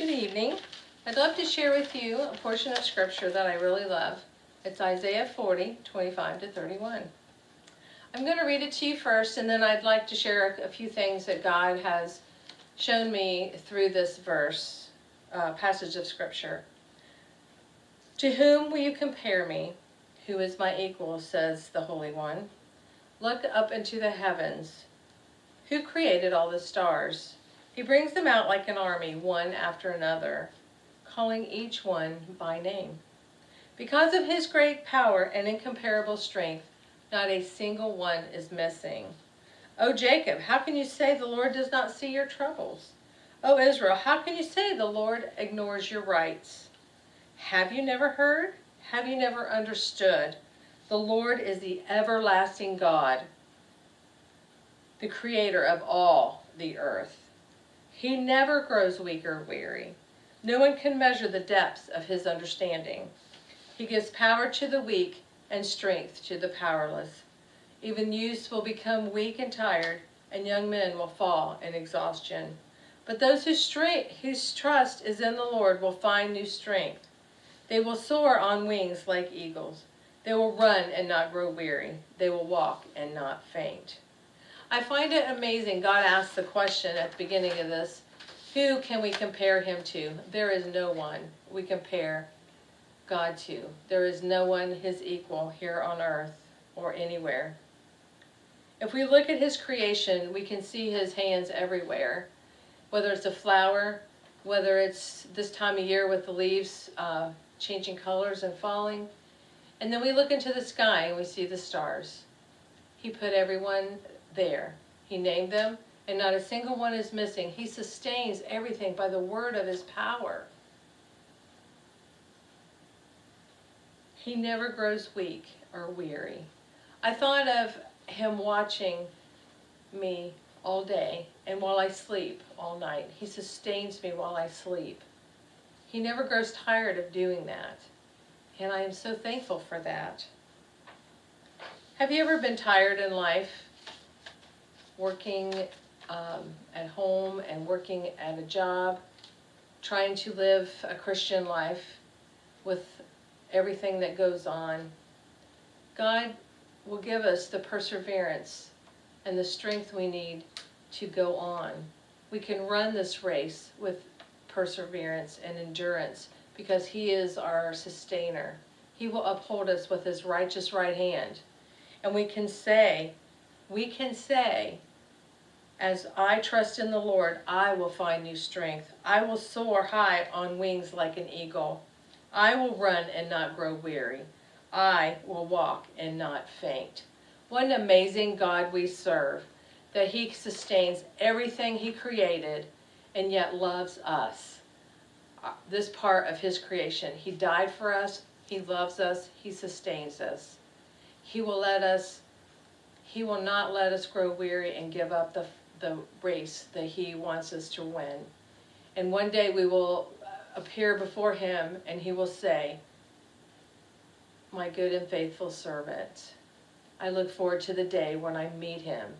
Good evening. I'd love to share with you a portion of scripture that I really love. It's Isaiah 40, 25 to 31. I'm going to read it to you first, and then I'd like to share a few things that God has shown me through this passage of scripture. To whom will you compare me? Who is my equal, says the Holy One. Look up into the heavens. Who created all the stars? He brings them out like an army, one after another, calling each one by name. Because of his great power and incomparable strength, not a single one is missing. O Jacob, how can you say the Lord does not see your troubles? O Israel, how can you say the Lord ignores your rights? Have you never heard? Have you never understood? The Lord is the everlasting God, the creator of all the earth. He never grows weak or weary. No one can measure the depths of his understanding. He gives power to the weak and strength to the powerless. Even youths will become weak and tired, and young men will fall in exhaustion. But those whose trust is in the Lord will find new strength. They will soar on wings like eagles. They will run and not grow weary. They will walk and not faint. I find it amazing. God asked the question at the beginning of this, who can we compare him to? There is no one we compare God to. There is no one his equal here on earth or anywhere. If we look at his creation, we can see his hands everywhere. Whether it's a flower, whether it's this time of year with the leaves changing colors and falling. And then we look into the sky and we see the stars. He put everyone there. He named them, and not a single one is missing. He sustains everything by the word of his power. He never grows weak or weary. I thought of him watching me all day and while I sleep all night. He sustains me while I sleep. He never grows tired of doing that. And I am so thankful for that. Have you ever been tired in life? Working at home and working at a job, trying to live a Christian life with everything that goes on. God will give us the perseverance and the strength we need to go on. We can run this race with perseverance and endurance because he is our sustainer. He will uphold us with his righteous right hand. And we can say, as I trust in the Lord, I will find new strength. I will soar high on wings like an eagle. I will run and not grow weary. I will walk and not faint. What an amazing God we serve, that he sustains everything he created and yet loves us. This part of his creation. He died for us. He loves us. He sustains us. He will not let us grow weary and give up the race that he wants us to win. And one day we will appear before him and he will say, my good and faithful servant. I look forward to the day when I meet him